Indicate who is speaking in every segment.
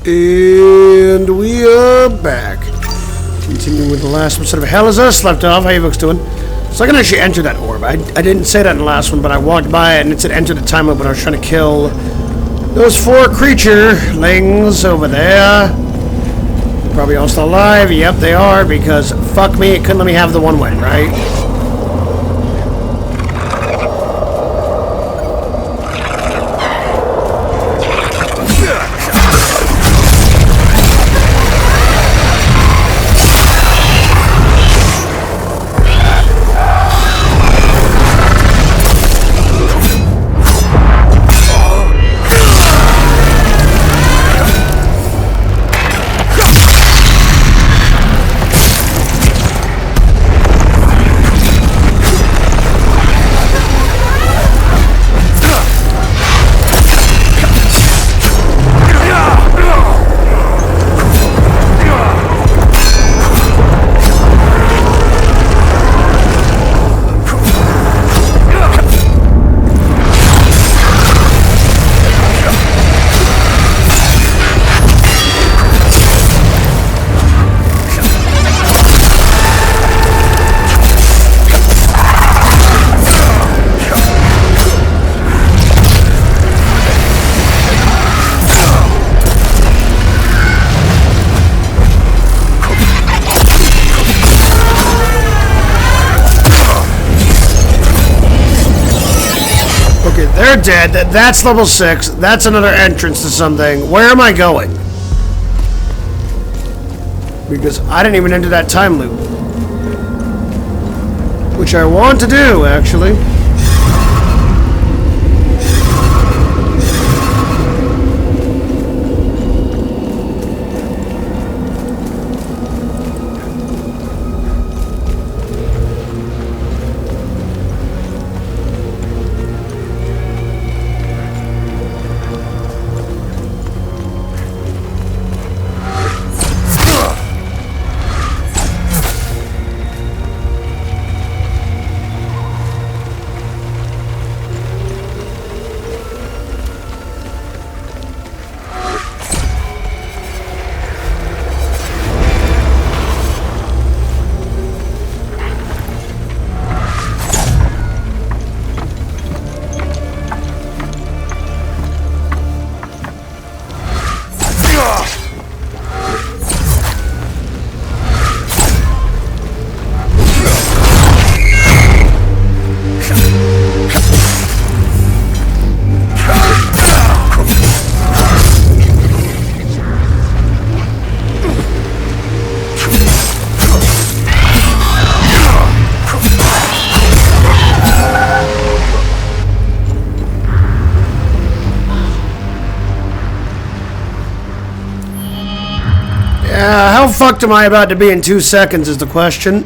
Speaker 1: And we are back. Continuing with the last episode of HellIsUs left off. How you folks doing? So I can actually enter that orb. I didn't say that in the last one, but I walked by it and it said enter the time loop when I was trying to kill those 4 creaturelings over there. Probably all still alive. Yep, they are, because fuck me, it couldn't let me have the one win, right? They're dead. That's level 6. That's another entrance to something. Where am I going? Because I didn't even enter that time loop. Which I want to do, actually. How fucked am I about to be in 2 seconds is the question.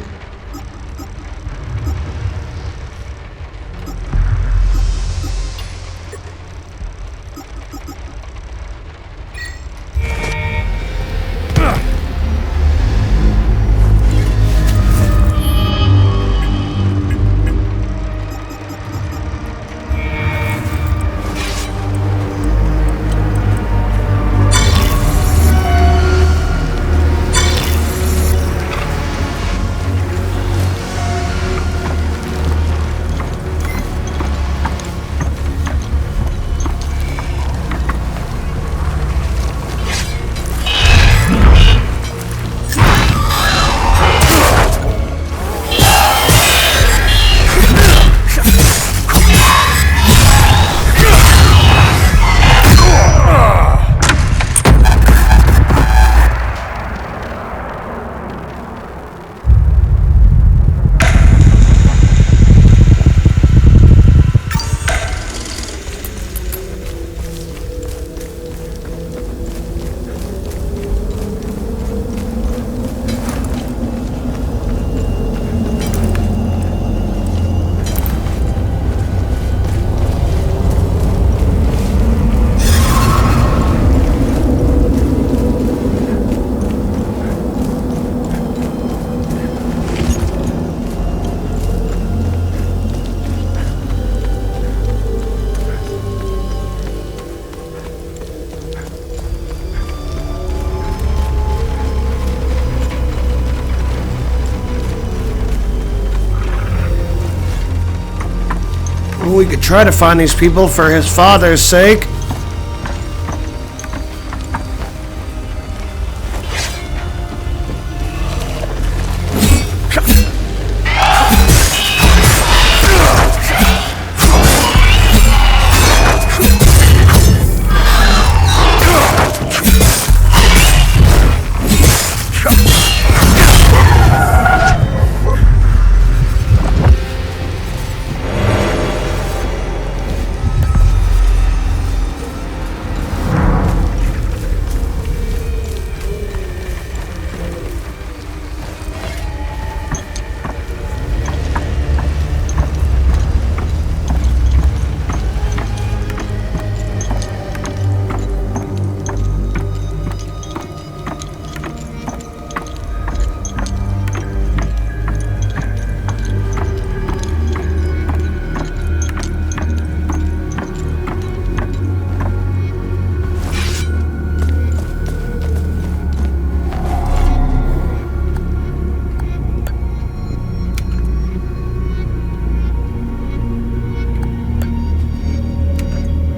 Speaker 1: we could try to find these people for his father's sake.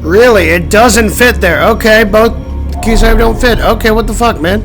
Speaker 1: Really? It doesn't fit there. Okay, both keys don't fit. Okay, what the fuck, man?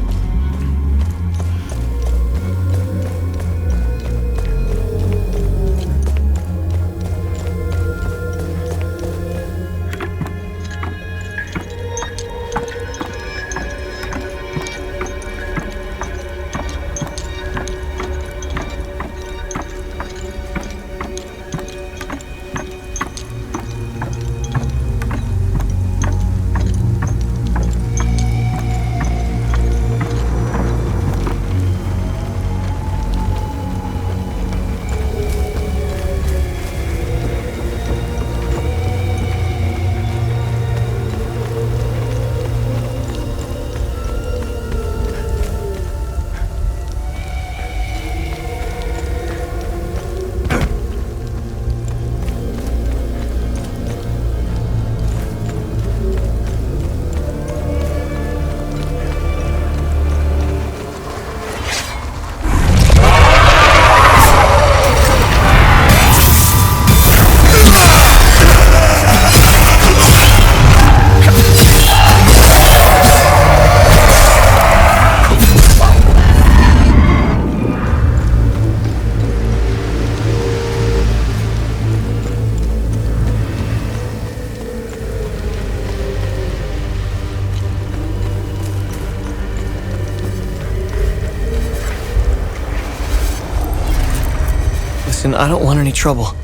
Speaker 2: Listen, I don't want any trouble.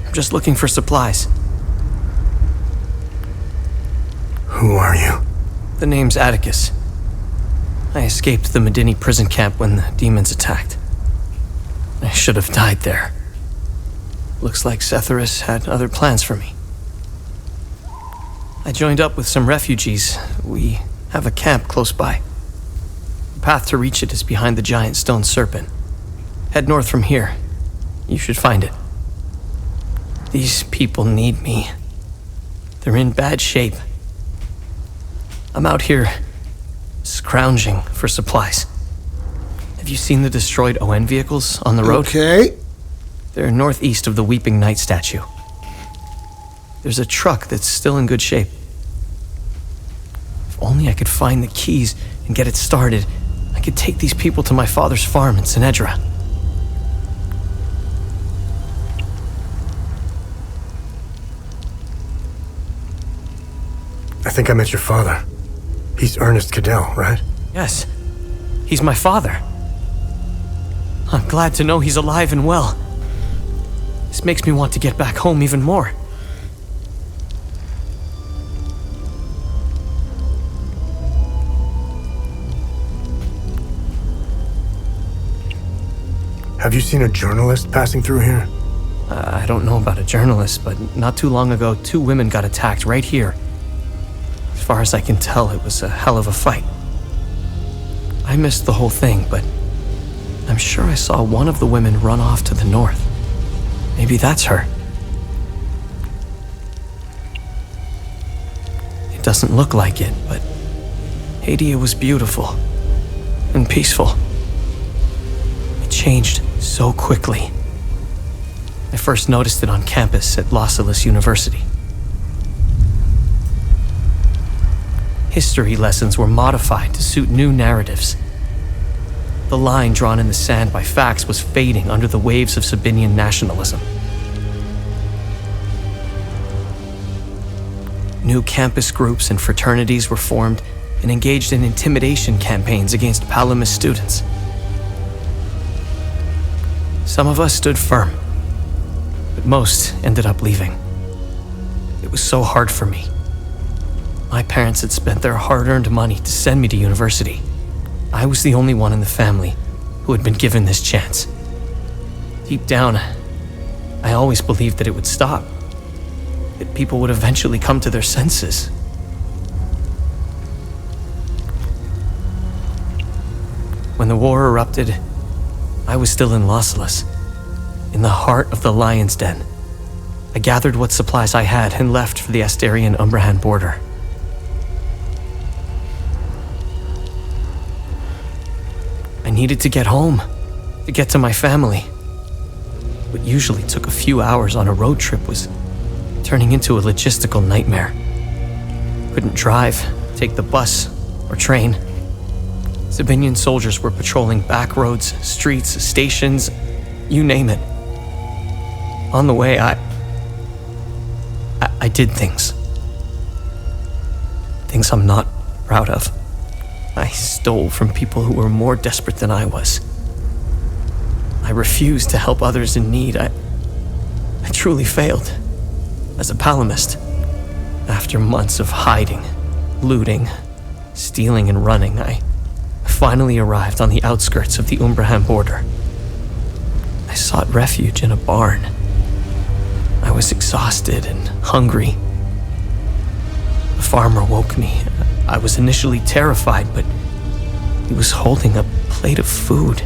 Speaker 2: I'm just looking for supplies.
Speaker 3: Who are you?
Speaker 2: The name's Atticus. I escaped the Medini prison camp when the demons attacked. I should have died there. Looks like Setharus had other plans for me. I joined up with some refugees. We have a camp close by. The path to reach it is behind the giant stone serpent. Head north from here. You should find it. These people need me. They're in bad shape. I'm out here scrounging for supplies. Have you seen the destroyed ON vehicles on the road?
Speaker 1: Okay.
Speaker 2: They're northeast of the Weeping Knight statue. There's a truck that's still in good shape. If only I could find the keys and get it started, I could take these people to my father's farm in Sinedra.
Speaker 3: I think I met your father. He's Ernest Cadell, right?
Speaker 2: Yes, he's my father. I'm glad to know he's alive and well. This makes me want to get back home even more.
Speaker 3: Have you seen a journalist passing through here?
Speaker 2: I don't know about a journalist, but not too long ago, 2 women got attacked right here. As far as I can tell, it was a hell of a fight. I missed the whole thing, but I'm sure I saw one of the women run off to the north. Maybe that's her. It doesn't look like it, but Hadia was beautiful and peaceful. It changed so quickly. I first noticed it on campus at HellIsUs University. History lessons were modified to suit new narratives. The line drawn in the sand by facts was fading under the waves of Sabinian nationalism. New campus groups and fraternities were formed and engaged in intimidation campaigns against Palamist students. Some of us stood firm, but most ended up leaving. It was so hard for me. My parents had spent their hard-earned money to send me to university. I was the only one in the family who had been given this chance. Deep down, I always believed that it would stop, that people would eventually come to their senses. When the war erupted, I was still in HellIsUs, in the heart of the Lion's Den. I gathered what supplies I had and left for the Astarian-Umbrahan border. I needed to get home, to get to my family. What usually took a few hours on a road trip was turning into a logistical nightmare. Couldn't drive, take the bus, or train. Sabinian soldiers were patrolling back roads, streets, stations, you name it. On the way, I did things. Things I'm not proud of. I stole from people who were more desperate than I was. I refused to help others in need. I truly failed as a Palamist. After months of hiding, looting, stealing, and running, I finally arrived on the outskirts of the Umbrahan border. I sought refuge in a barn. I was exhausted and hungry. The farmer woke me. I was initially terrified, but he was holding a plate of food.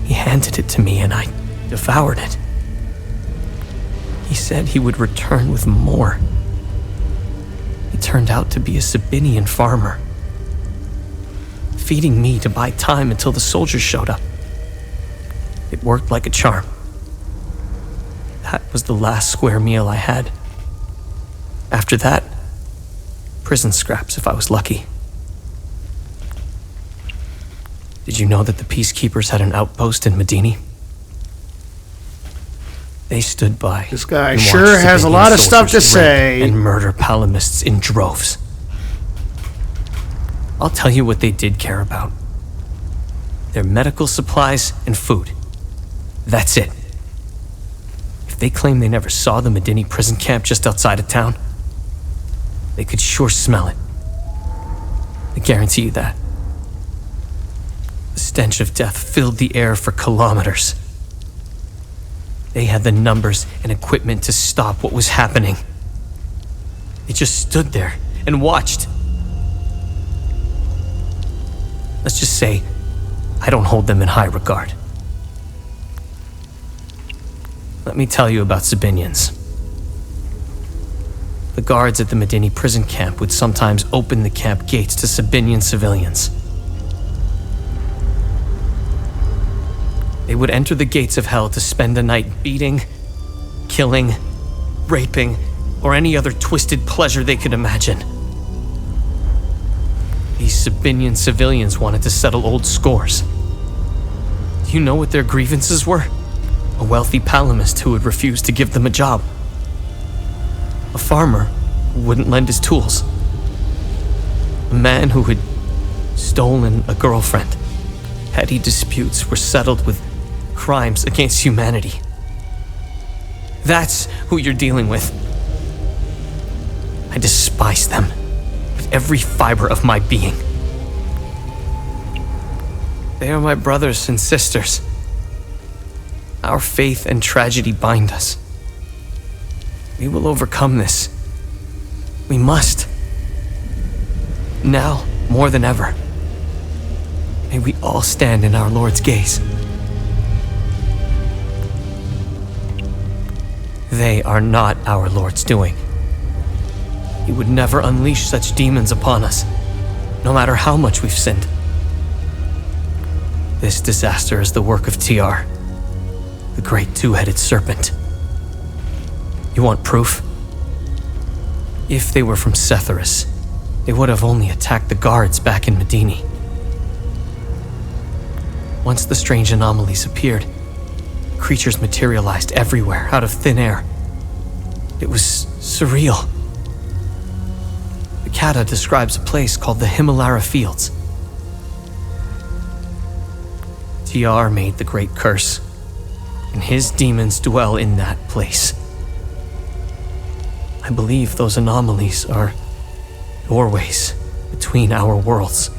Speaker 2: He handed it to me and I devoured it. He said he would return with more. He turned out to be a Sabinian farmer, feeding me to buy time until the soldiers showed up. It worked like a charm. That was the last square meal I had. After that, prison scraps if I was lucky. Did you know that the peacekeepers had an outpost in Medini? They stood by.
Speaker 1: This guy
Speaker 2: and
Speaker 1: sure
Speaker 2: watched
Speaker 1: has a
Speaker 2: Sabinian
Speaker 1: lot of stuff to
Speaker 2: soldiers rape
Speaker 1: say.
Speaker 2: and murder Palamists in droves. I'll tell you what they did care about. Their medical supplies and food. That's it. If they claim they never saw the Medini prison camp just outside of town, they could sure smell it. I guarantee you that. The stench of death filled the air for kilometers. They had the numbers and equipment to stop what was happening. They just stood there and watched. Let's just say, I don't hold them in high regard. Let me tell you about Sabinians. The guards at the Medini prison camp would sometimes open the camp gates to Sabinian civilians. They would enter the gates of hell to spend the night beating, killing, raping, or any other twisted pleasure they could imagine. These Sabinian civilians wanted to settle old scores. Do you know what their grievances were? A wealthy Palamist who would refuse to give them a job. A farmer who wouldn't lend his tools. A man who had stolen a girlfriend. Petty disputes were settled with crimes against humanity. That's who you're dealing with. I despise them with every fiber of my being. They are my brothers and sisters. Our faith and tragedy bind us. We will overcome this. We must. Now, more than ever. May we all stand in our Lord's gaze. They are not our Lord's doing. He would never unleash such demons upon us, no matter how much we've sinned. This disaster is the work of TR, the great two-headed serpent. You want proof? If they were from Setharus, they would have only attacked the guards back in Medini. Once the strange anomalies appeared, creatures materialized everywhere out of thin air. It was surreal. The Kata describes a place called the Himalara Fields. TR made the Great Curse, and his demons dwell in that place. I believe those anomalies are doorways between our worlds.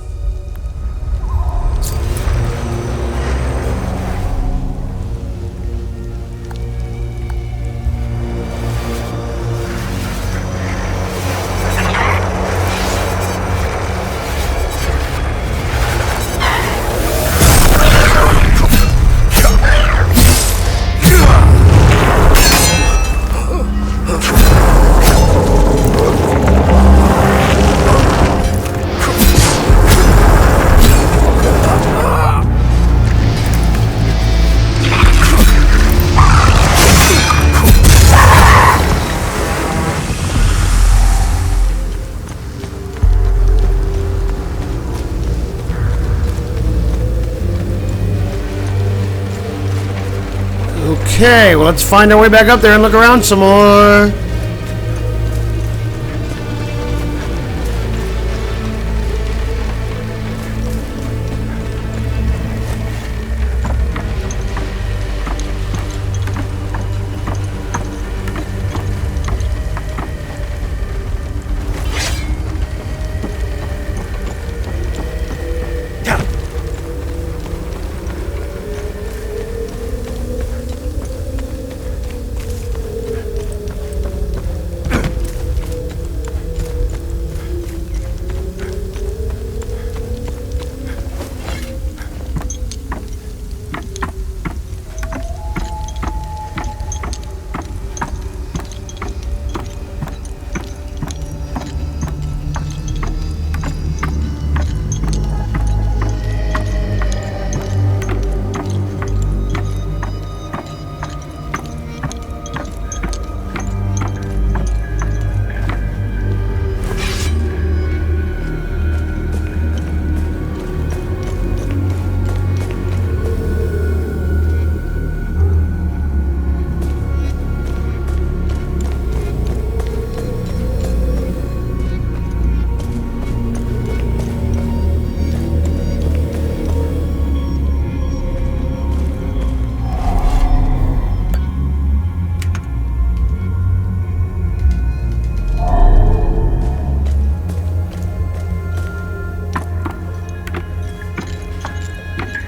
Speaker 1: Okay, well, let's find our way back up there and look around some more.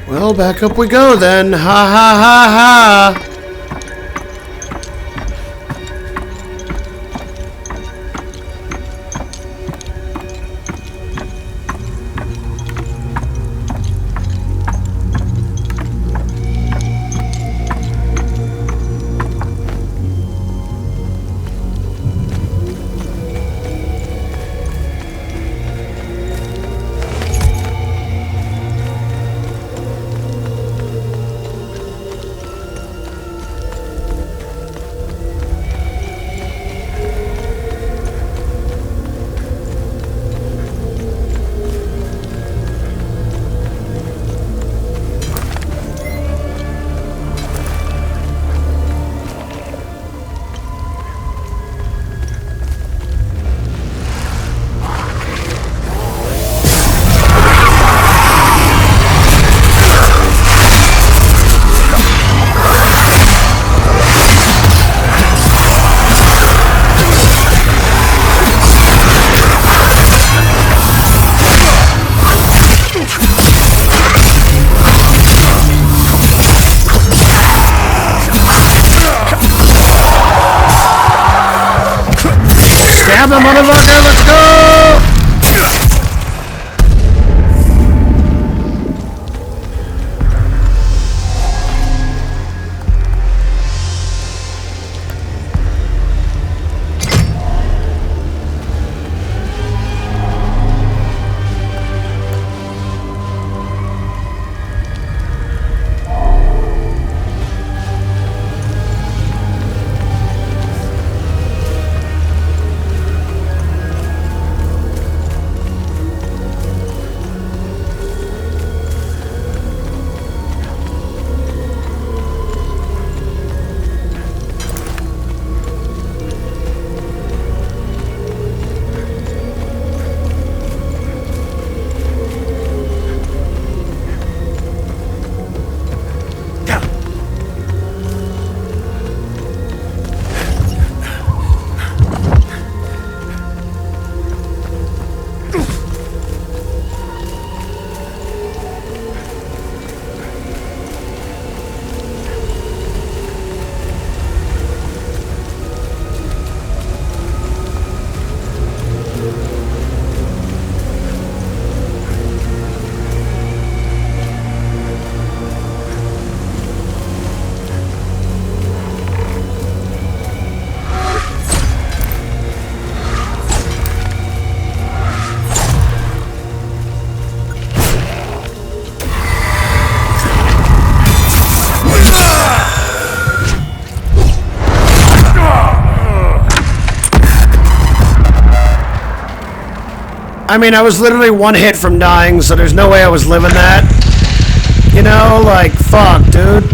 Speaker 1: Well, back up we go then. Ha ha ha ha. Stab him, motherfucker! Let's go! I mean, I was literally one hit from dying, so there's no way I was living that. You know, like, fuck, dude.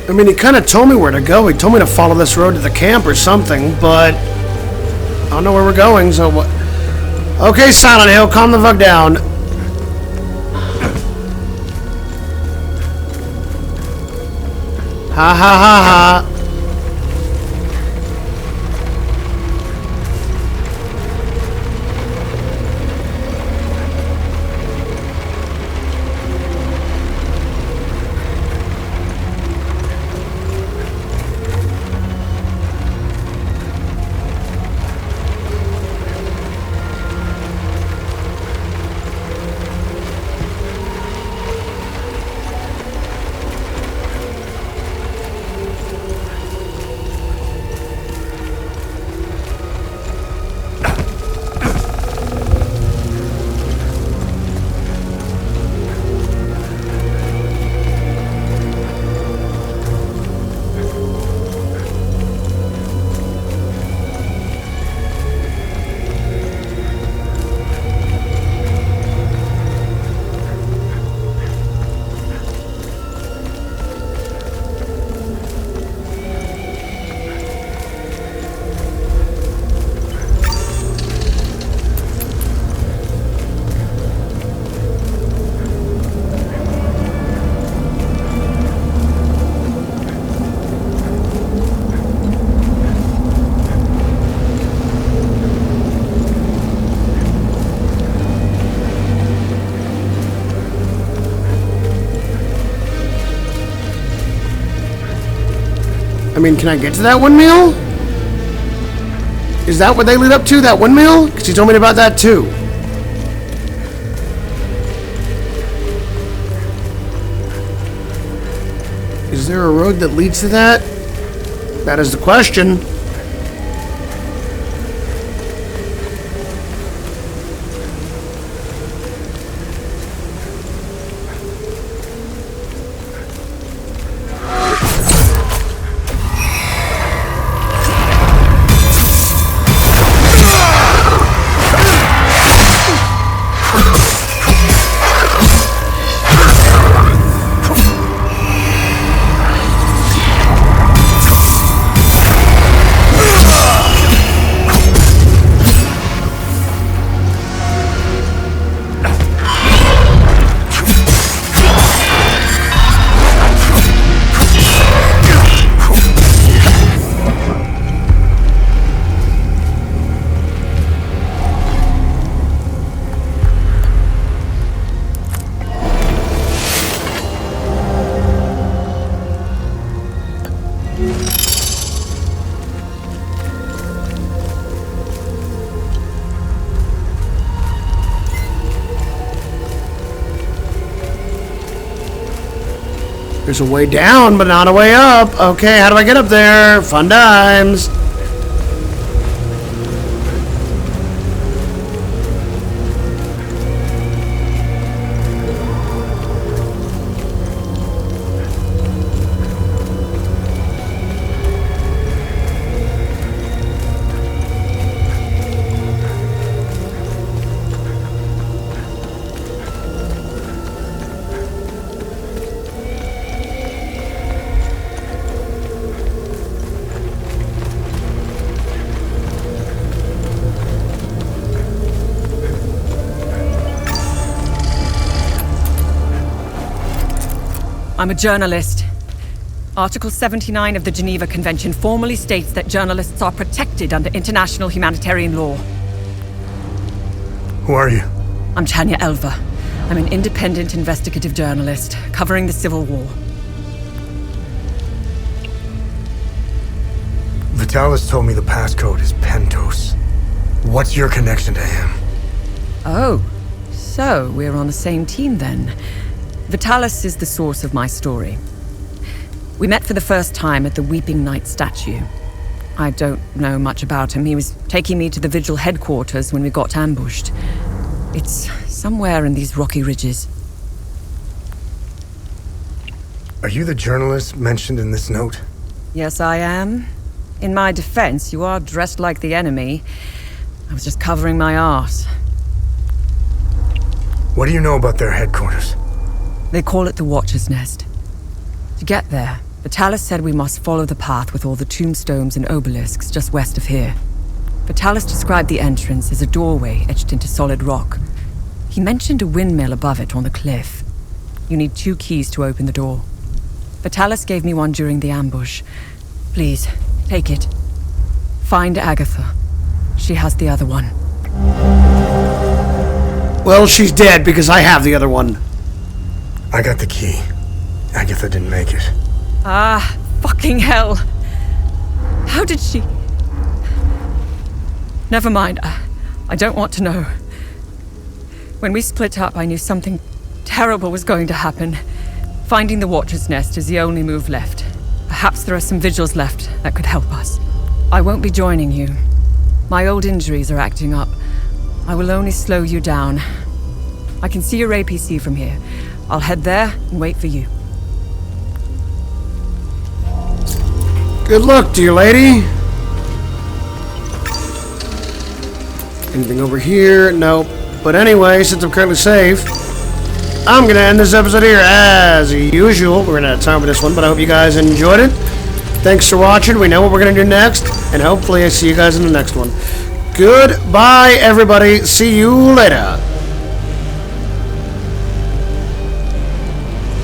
Speaker 1: I mean, he kind of told me where to go. He told me to follow this road to the camp or something, but I don't know where we're going, so what? Okay, Silent Hill, calm the fuck down. Ha ha ha ha. I mean, can I get to that windmill? Is that what they lead up to, that windmill? Because he told me about that too. Is there a road that leads to that? That is the question. There's a way down, but not a way up. Okay, how do I get up there? Fun times.
Speaker 4: I'm a journalist. Article 79 of the Geneva Convention formally states that journalists are protected under international humanitarian law.
Speaker 3: Who are you?
Speaker 4: I'm Tanya Elva. I'm an independent investigative journalist covering the Civil War.
Speaker 3: Vitalis told me the passcode is Pentos. What's your connection to him?
Speaker 4: Oh, so we're on the same team then. Vitalis is the source of my story. We met for the first time at the Weeping Knight statue. I don't know much about him. He was taking me to the Vigil headquarters when we got ambushed. It's somewhere in these rocky ridges.
Speaker 3: Are you the journalist mentioned in this note?
Speaker 4: Yes, I am. In my defense, you are dressed like the enemy. I was just covering my arse.
Speaker 3: What do you know about their headquarters?
Speaker 4: They call it the Watcher's Nest. To get there, Vitalis said we must follow the path with all the tombstones and obelisks just west of here. Vitalis described the entrance as a doorway etched into solid rock. He mentioned a windmill above it on the cliff. You need 2 keys to open the door. Vitalis gave me one during the ambush. Please, take it. Find Agatha. She has the other one.
Speaker 1: Well, she's dead because I have the other one.
Speaker 3: I got the key. Agatha didn't make it.
Speaker 4: Ah, fucking hell. How did she... Never mind. I don't want to know. When we split up, I knew something terrible was going to happen. Finding the Watcher's Nest is the only move left. Perhaps there are some vigils left that could help us. I won't be joining you. My old injuries are acting up. I will only slow you down. I can see your APC from here. I'll head there and wait for you.
Speaker 1: Good luck to you, lady. Anything over here? Nope. But anyway, since I'm currently safe, I'm gonna end this episode here as usual. We're gonna have time for this one, but I hope you guys enjoyed it. Thanks for watching. We know what we're gonna do next, and hopefully I see you guys in the next one. Goodbye, everybody. See you later.